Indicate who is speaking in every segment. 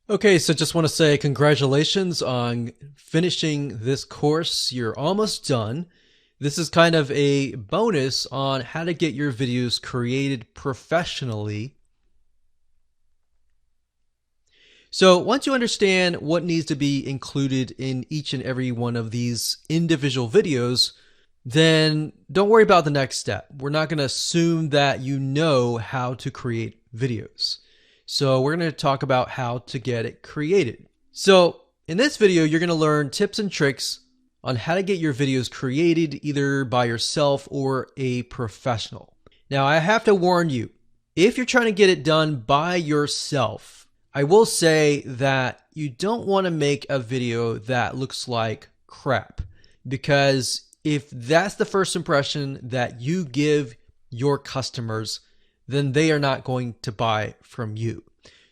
Speaker 1: Okay, so just want to say congratulations on finishing this course. You're almost done. This is kind of a bonus on how to get your videos created professionally. So once you understand what needs to be included in each and every one of these individual videos, then don't worry about the next step. We're not going to assume that you know how to create videos. So we're going to talk about how to get it created. So in this video, you're going to learn tips and tricks on how to get your videos created either by yourself or a professional. Now, I have to warn you, if you're trying to get it done by yourself, I will say that you don't want to make a video that looks like crap, because if that's the first impression that you give your customers, then they are not going to buy from you.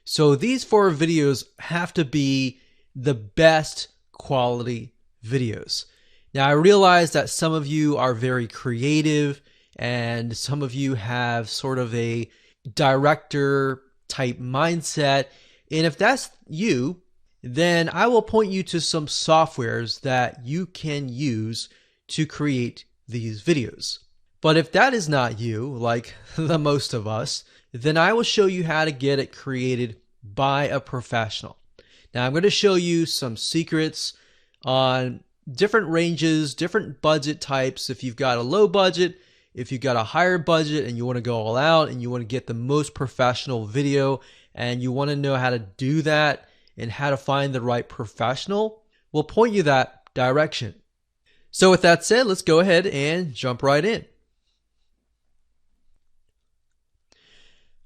Speaker 1: So these 4 videos have to be the best quality videos. Now, I realize that some of you are very creative and some of you have sort of a director type mindset. And if that's you, then I will point you to some softwares that you can use to create these videos. But if that is not you, like the most of us, then I will show you how to get it created by a professional. Now, I'm going to show you some secrets on different ranges, different budget types. If you've got a low budget, if you've got a higher budget and you want to go all out and you want to get the most professional video and you want to know how to do that and how to find the right professional, we'll point you that direction. So with that said, let's go ahead and jump right in.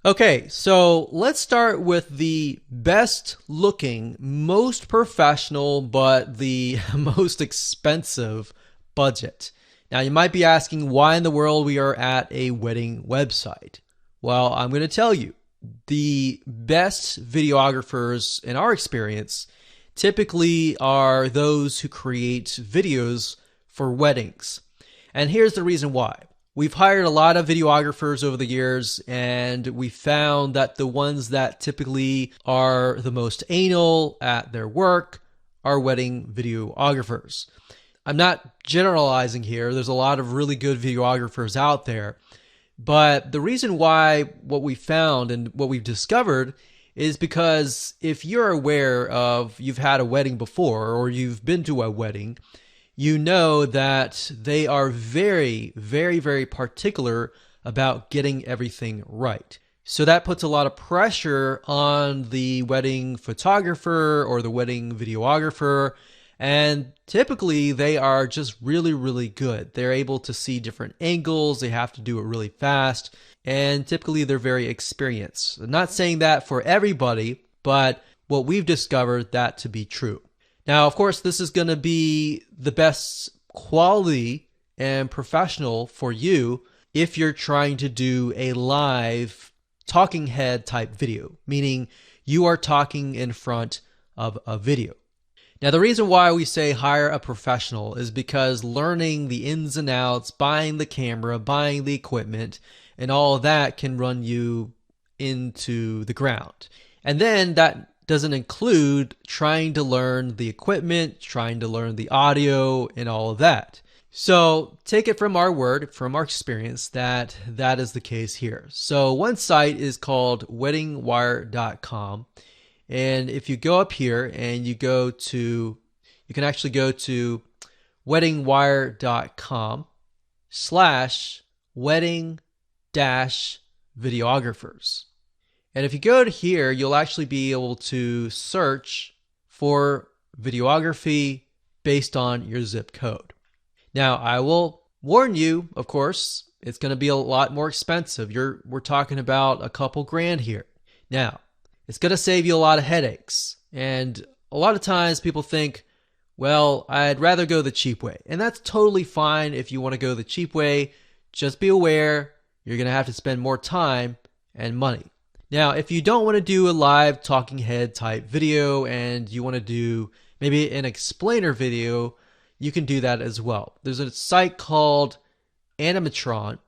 Speaker 1: Okay, so let's start with the best looking, most professional, but the most expensive budget. Now, you might be asking why in the world we are at a wedding website. Well, I'm going to tell you, the best videographers in our experience typically are those who create videos for weddings. And here's the reason why. We've hired a lot of videographers over the years, and we found that the ones that typically are the most anal at their work are wedding videographers. I'm not generalizing here. There's a lot of really good videographers out there. But the reason why what we found and what we've discovered is because if you're aware of you've had a wedding before or you've been to a wedding, you know that they are very, very, very particular about getting everything right. So that puts a lot of pressure on the wedding photographer or the wedding videographer. And typically they are just really, really good. They're able to see different angles. They have to do it really fast. And typically they're very experienced. I'm not saying that for everybody, but what we've discovered that to be true. Now, of course, this is going to be the best quality and professional for you if you're trying to do a live talking head type video, meaning you are talking in front of a video. Now, the reason why we say hire a professional is because learning the ins and outs, buying the camera, buying the equipment, and all of that can run you into the ground. And then that doesn't include trying to learn the equipment, trying to learn the audio, and all of that. So take it from our word, from our experience, that that is the case here. So one site is called weddingwire.com. And if you go up here and you go to, you can actually go to weddingwire.com/wedding-videographers. And if you go to here, you'll actually be able to search for videography based on your zip code. Now, I will warn you, of course, it's going to be a lot more expensive. We're talking about a couple grand here. Now, it's going to save you a lot of headaches. And a lot of times people think, well, I'd rather go the cheap way. And that's totally fine if you want to go the cheap way. Just be aware you're going to have to spend more time and money. Now, if you don't want to do a live talking head type video and you want to do maybe an explainer video, you can do that as well. There's a site called Animatron.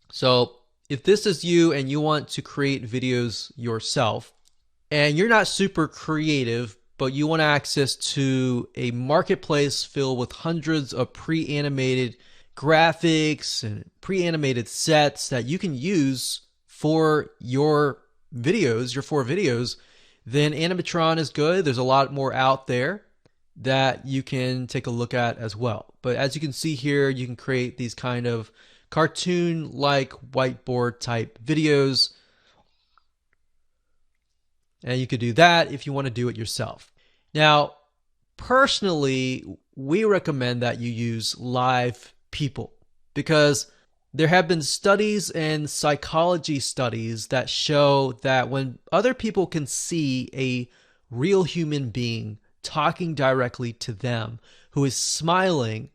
Speaker 1: So if this is you and you want to create videos yourself, and you're not super creative, but you want access to a marketplace filled with hundreds of pre-animated graphics and pre-animated sets that you can use for your videos, your 4 videos, then Animatron is good. There's a lot more out there that you can take a look at as well. But as you can see here, you can create these kind of cartoon-like whiteboard type videos. And you could do that if you want to do it yourself. Now, personally, we recommend that you use live people because there have been studies and psychology studies that show that when other people can see a real human being talking directly to them who is smiling,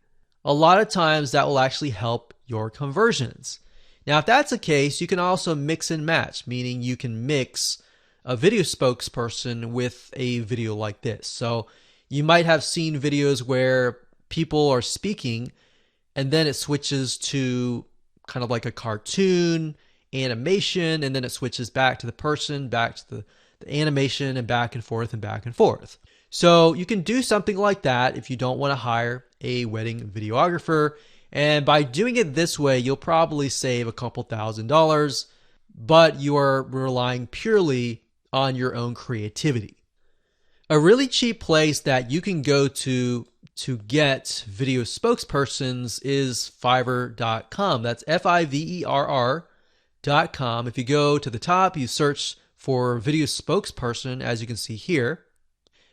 Speaker 1: a lot of times that will actually help your conversions. Now, if that's the case, you can also mix and match, meaning you can mix a video spokesperson with a video like this. So you might have seen videos where people are speaking and then it switches to kind of like a cartoon animation, and then it switches back to the person, back to the animation, and back and forth and back and forth. So you can do something like that if you don't want to hire a wedding videographer. And by doing it this way, you'll probably save a couple $1,000s, but you are relying purely on your own creativity. A really cheap place that you can go to get video spokespersons is Fiverr.com. That's Fiverr.com. If you go to the top, you search for video spokesperson, as you can see here.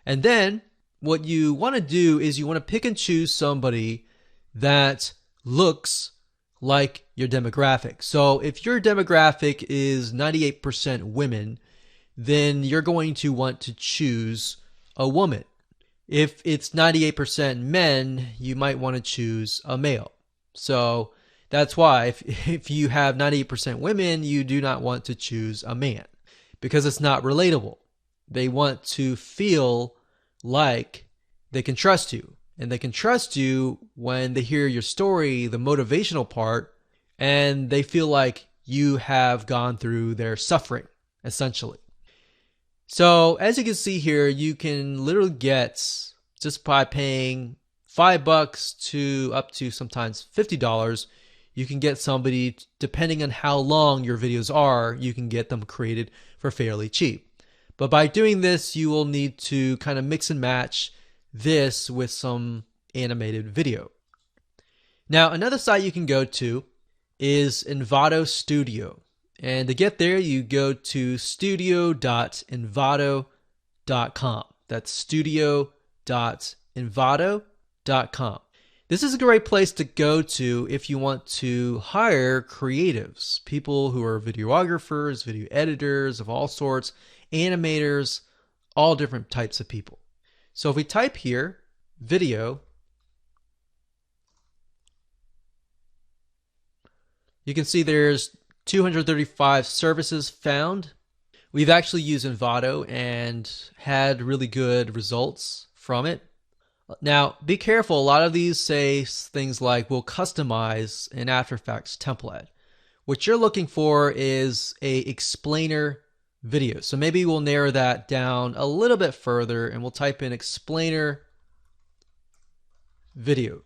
Speaker 1: And then what you want to do is you want to pick and choose somebody that looks like your demographic. So if your demographic is 98% women, then you're going to want to choose a woman. If it's 98% men, you might want to choose a male. So that's why if you have 98% women, you do not want to choose a man because it's not relatable. They want to feel like they can trust you. And they can trust you when they hear your story, the motivational part, and they feel like you have gone through their suffering, essentially. So as you can see here, you can literally get, just by paying $5 to up to sometimes $50, you can get somebody, depending on how long your videos are, you can get them created for fairly cheap. But by doing this, you will need to kind of mix and match this with some animated video. Now, another site you can go to is Envato Studio. And to get there, you go to studio.envato.com. That's studio.envato.com. This is a great place to go to if you want to hire creatives, people who are videographers, video editors of all sorts, animators, all different types of people. So if we type here, video, you can see there's 235 services found. We've actually used Envato and had really good results from it. Now, be careful. A lot of these say things like, we'll customize an After Effects template. What you're looking for is a explainer video. So maybe we'll narrow that down a little bit further and we'll type in explainer video.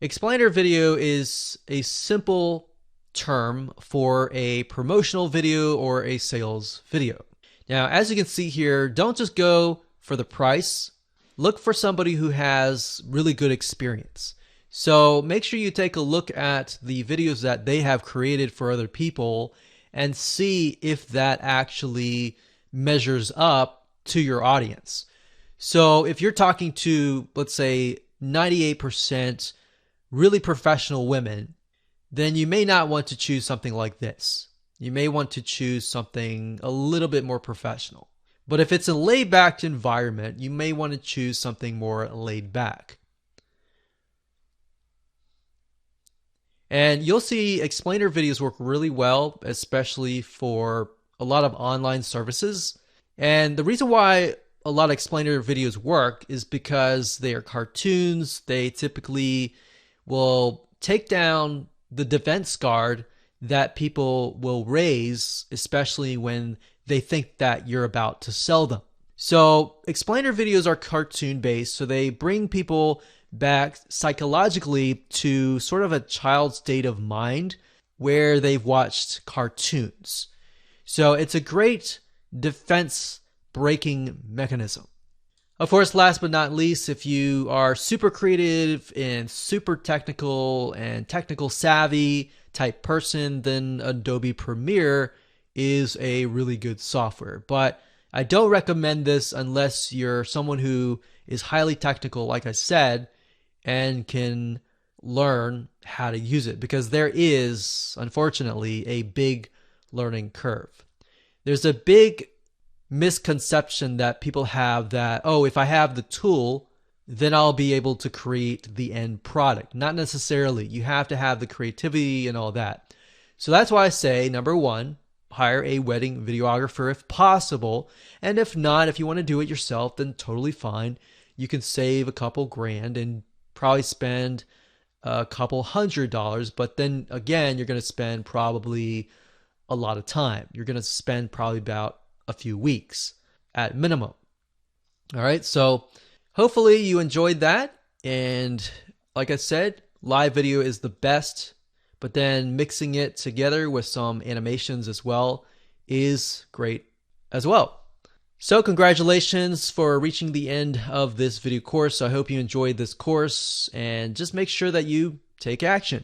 Speaker 1: Explainer video is a simple term for a promotional video or a sales video. Now, as you can see here, don't just go for the price. Look for somebody who has really good experience. So make sure you take a look at the videos that they have created for other people and see if that actually measures up to your audience. So if you're talking to, let's say, 98% really professional women, then you may not want to choose something like this. You may want to choose something a little bit more professional. But if it's a laid-back environment, you may want to choose something more laid back. And you'll see explainer videos work really well, especially for a lot of online services. And the reason why a lot of explainer videos work is because they are cartoons. They typically will take down the defense guard that people will raise, especially when they think that you're about to sell them. So explainer videos are cartoon based, so they bring people back psychologically to sort of a child's state of mind where they've watched cartoons. So it's a great defense breaking mechanism. Of course, last but not least, if you are super creative and super technical and technical savvy type person, then Adobe Premiere is a really good software. But I don't recommend this unless you're someone who is highly technical, like I said, and can learn how to use it, because there is, unfortunately, a big learning curve. There's a big misconception that people have that, oh, if I have the tool, then I'll be able to create the end product. Not necessarily. You have to have the creativity and all that. So that's why I say, number one, hire a wedding videographer if possible. And if not, if you want to do it yourself, then totally fine. You can save a couple grand and probably spend a couple $100, but then again, you're going to spend probably a lot of time. You're going to spend probably about a few weeks at minimum. All right, so hopefully you enjoyed that. And like I said, live video is the best, but then mixing it together with some animations as well is great as well. So congratulations for reaching the end of this video course. I hope you enjoyed this course, and just make sure that you take action.